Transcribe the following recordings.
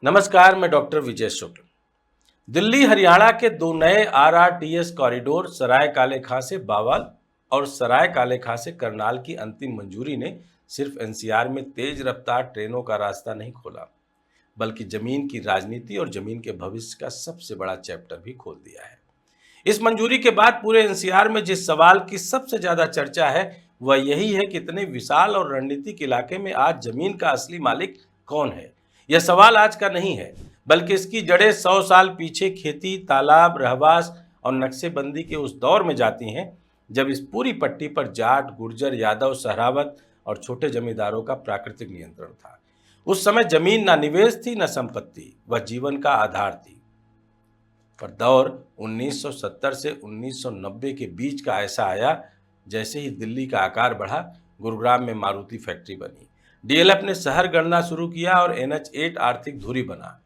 नमस्कार, मैं डॉक्टर विजय शुक्ल। दिल्ली हरियाणा के दो नए आरआरटीएस कॉरिडोर सराय काले खां से बावल और सराय काले खां से करनाल की अंतिम मंजूरी ने सिर्फ एनसीआर में तेज रफ्तार ट्रेनों का रास्ता नहीं खोला, बल्कि जमीन की राजनीति और जमीन के भविष्य का सबसे बड़ा चैप्टर भी खोल दिया है। इस मंजूरी के बाद पूरे एनसीआर में जिस सवाल की सबसे ज्यादा चर्चा है वह यही है कि इतने विशाल और रणनीतिक इलाके में आज जमीन का असली मालिक कौन है। यह सवाल आज का नहीं है, बल्कि इसकी जड़ें 100 साल पीछे खेती, तालाब, रहवास और नक्शेबंदी के उस दौर में जाती हैं जब इस पूरी पट्टी पर जाट, गुर्जर, यादव, सहरावत और छोटे जमींदारों का प्राकृतिक नियंत्रण था। उस समय जमीन ना निवेश थी, न संपत्ति, वह जीवन का आधार थी। पर दौर 1970 से 1990 के बीच का ऐसा आया, जैसे ही दिल्ली का आकार बढ़ा, गुरुग्राम में मारुति फैक्ट्री बनी, डीएलएफ ने शहर गणना शुरू किया और NH8 आर्थिक धुरी बना।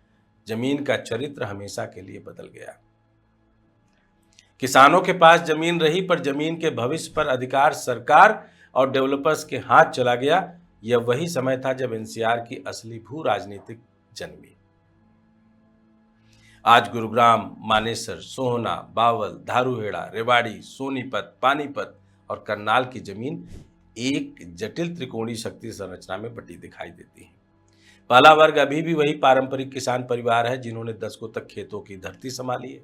जमीन का चरित्र हमेशा के लिए बदल गया। किसानों के पास जमीन रही, पर जमीन के भविष्य पर अधिकार सरकार और डेवलपर्स के हाथ चला गया। यह वही समय था जब एनसीआर की असली भू राजनीतिक जन्मी। आज गुरुग्राम, मानेसर, सोहना, बावल, धारूहेड़ा, रेवाड़ी, सोनीपत, पानीपत और करनाल की जमीन एक जटिल त्रिकोणीय शक्ति संरचना में बटी दिखाई देती है। पहला वर्ग अभी भी वही पारंपरिक किसान परिवार है जिन्होंने दशकों तक खेतों की धरती संभाली है।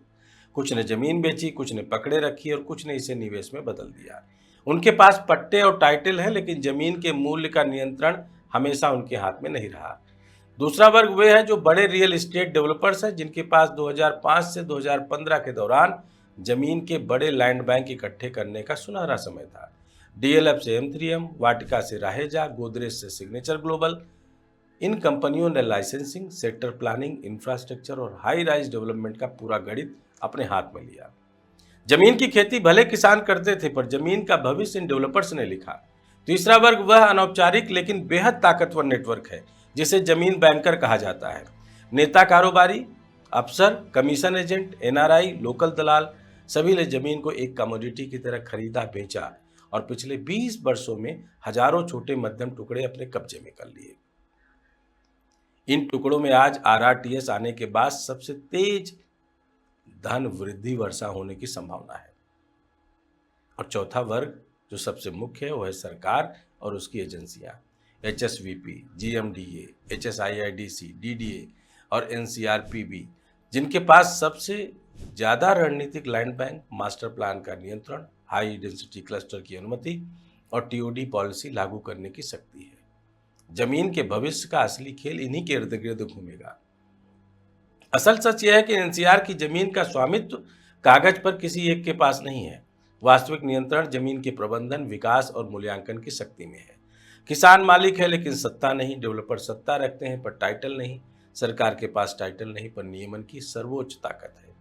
कुछ ने जमीन बेची, कुछ ने पकड़े रखी और कुछ ने इसे निवेश में बदल दिया। उनके पास पट्टे और टाइटल है, लेकिन जमीन के मूल्य का नियंत्रण हमेशा उनके हाथ में नहीं रहा। दूसरा वर्ग वे है जो बड़े रियल एस्टेट डेवलपर्स हैं, जिनके पास 2005 से 2015 के दौरान जमीन के बड़े लैंड बैंक इकट्ठे करने का सुनहरा समय था। डीएलएफ से M3M, वाटिका से राहेजा, गोदरेज से सिग्नेचर ग्लोबल, इन कंपनियों ने लाइसेंसिंग, सेक्टर प्लानिंग, इंफ्रास्ट्रक्चर और हाई राइज डेवलपमेंट का पूरा गणित अपने हाथ में लिया। जमीन की खेती भले किसान करते थे, पर जमीन का भविष्य इन डेवलपर्स ने लिखा। तीसरा वर्ग वह अनौपचारिक लेकिन बेहद ताकतवर नेटवर्क है जिसे जमीन बैंकर कहा जाता है। नेता, कारोबारी, अफसर, कमीशन एजेंट, एनआरआई, लोकल दलाल, सभी ने जमीन को एक कमोडिटी की तरह खरीदा, बेचा और पिछले 20 वर्षों में हजारों छोटे मध्यम टुकड़े अपने कब्जे में कर लिए। इन टुकड़ों में आज आरआरटीएस आने के बाद सबसे तेज धन वृद्धि वर्षा होने की संभावना है। और चौथा वर्ग जो सबसे मुख्य है वह है सरकार और उसकी एजेंसियां, HSVP, GMDA, HSIIDC, DDA और NCRPB, जिनके पास सबसे ज्यादा रणनीतिक लैंड बैंक, मास्टर प्लान का नियंत्रण, हाई डेंसिटी क्लस्टर की अनुमति और TOD पॉलिसी लागू करने की शक्ति है। जमीन के भविष्य का असली खेल इन्हीं के इर्द गिर्द घूमेगा। असल सच यह है कि एनसीआर की जमीन का स्वामित्व कागज पर किसी एक के पास नहीं है। वास्तविक नियंत्रण जमीन के प्रबंधन, विकास और मूल्यांकन की शक्ति में है। किसान मालिक है लेकिन सत्ता नहीं, डेवलपर सत्ता रखते हैं पर टाइटल नहीं, सरकार के पास टाइटल नहीं पर नियमन की सर्वोच्च ताकत है।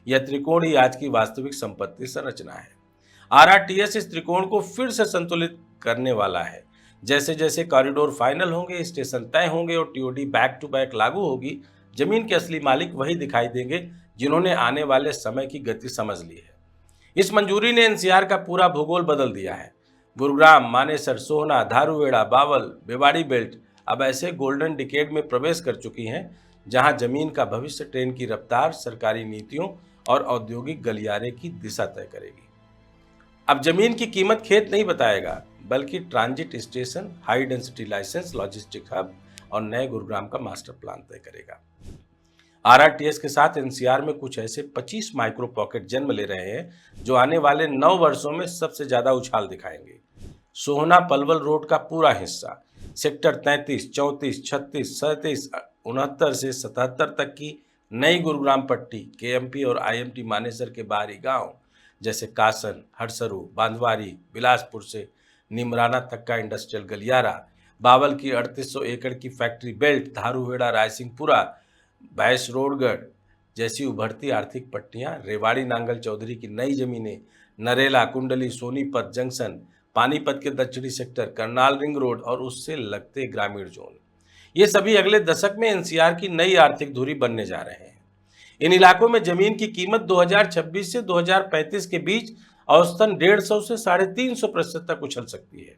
यह त्रिकोण ही आज की वास्तविक संपत्ति संरचना है। आरआरटीएस इस त्रिकोण को फिर से संतुलित करने वाला है। जैसे जैसे कॉरिडोर फाइनल होंगे, स्टेशन तय होंगे और टीओडी बैक टू बैक लागू होगी, जमीन के असली मालिक वही दिखाई देंगे जिन्होंने आने वाले समय की गति समझ ली है। इस मंजूरी ने एनसीआर का पूरा भूगोल बदल दिया है। गुरुग्राम, मानेसर, सोहना, धारूहेड़ा, बावल, बेवाड़ी बेल्ट अब ऐसे गोल्डन डिकेड में प्रवेश कर चुकी हैं जहां जमीन का भविष्य ट्रेन की रफ्तार, सरकारी नीतियों और औद्योगिक गलियारे की दिशा तय करेगी। अब जमीन की कीमत खेत नहीं बताएगा, बल्कि transit station, high density licence, logistic hub और नए गुरुग्राम का मास्टर प्लान तय करेगा। आरआरटीएस के साथ एनसीआर में कुछ ऐसे 25 माइक्रो पॉकेट जन्म ले रहे हैं जो आने वाले 9 वर्षों में सबसे ज्यादा उछाल दिखाएंगे। सोहना पलवल रोड का पूरा हिस्सा, सेक्टर 33, 34, 36, 37, 69 से 77 तक की नई गुरुग्राम पट्टी, केएमपी और आईएमटी मानेसर के बाहरी गांव जैसे कासन, हरसरू, बांधवारी, बिलासपुर से निमराना तक का इंडस्ट्रियल गलियारा, बावल की 3800 एकड़ की फैक्ट्री बेल्ट, धारूहेड़ा, रायसिंहपुरा, भैंसरोडगढ़ जैसी उभरती आर्थिक पट्टियां, रेवाड़ी नांगल चौधरी की नई जमीनें, नरेला, कुंडली, सोनीपत जंक्शन, पानीपत के दक्षिणी सेक्टर, करनाल रिंग रोड और उससे लगते ग्रामीण जोन, ये सभी अगले दशक में एनसीआर की नई आर्थिक धुरी बनने जा रहे हैं। इन इलाकों में जमीन की कीमत 2026 से 2035 के बीच औसतन 150 से 350% तक उछल सकती है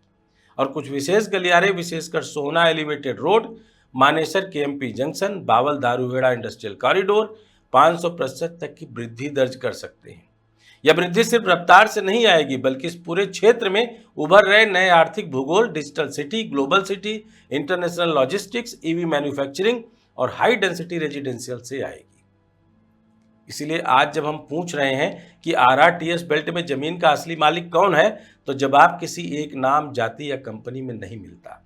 और कुछ विशेष गलियारे, विशेषकर Sohna elevated road, Manesar KMP junction, Bawal Dharuhera industrial corridor 500% तक की वृद्धि दर्ज कर सकते हैं। यह वृद्धि सिर्फ रफ्तार से नहीं आएगी, बल्कि इस पूरे क्षेत्र में उभर रहे नए आर्थिक भूगोल, digital city, global city, international logistics, EV manufacturing और हाई डेंसिटी रेजिडेंशियल से आएगी। इसीलिए आज जब हम पूछ रहे हैं कि आरआरटीएस बेल्ट में जमीन का असली मालिक कौन है, तो जवाब किसी एक नाम, जाति या कंपनी में नहीं मिलता।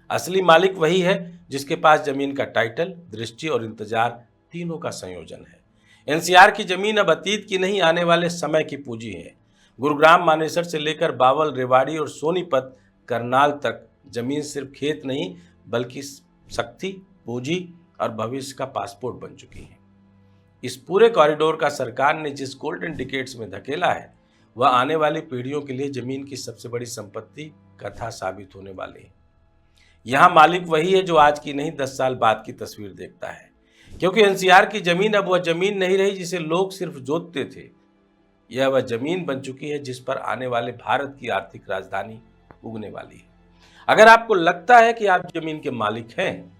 असली मालिक वही है जिसके पास जमीन का टाइटल, दृष्टि और इंतजार तीनों का संयोजन है। एनसीआर की जमीन अब अतीत की नहीं, आने वाले समय की पूंजी है। गुरुग्राम मानेसर से लेकर बावल, रेवाड़ी और सोनीपत, करनाल तक जमीन सिर्फ खेत नहीं, बल्कि शक्ति, पूंजी और भविष्य का पासपोर्ट बन चुकी है। इस पूरे कॉरिडोर का सरकार ने जिस गोल्डन डिकेड्स में धकेला है, वह आने वाली पीढ़ियों के लिए जमीन की सबसे बड़ी संपत्ति कथा साबित होने वाली है। यहाँ मालिक वही है जो आज की नहीं 10 साल बाद की तस्वीर देखता है, क्योंकि एनसीआर की जमीन अब वह जमीन नहीं रही जिसे लोग सिर्फ जोतते थे। यह वह जमीन बन चुकी है जिस पर आने वाले भारत की आर्थिक राजधानी उगने वाली है। अगर आपको लगता है कि आप जमीन के मालिक हैं,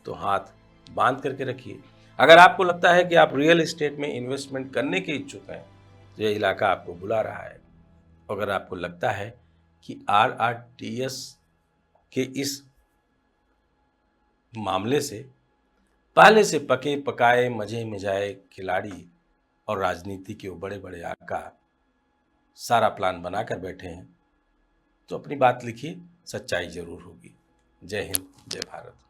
तो हाथ बांध करके रखिए। अगर आपको लगता है कि आप रियल एस्टेट में इन्वेस्टमेंट करने के इच्छुक हैं, तो यह इलाका आपको बुला रहा है। अगर आपको लगता है कि आरआरटीएस के इस मामले से पहले से पके पकाए मजे में जाए खिलाड़ी और राजनीति के वो बड़े बड़े आका सारा प्लान बनाकर बैठे हैं, तो अपनी बात लिखिए, सच्चाई जरूर होगी। जय हिंद, जय भारत।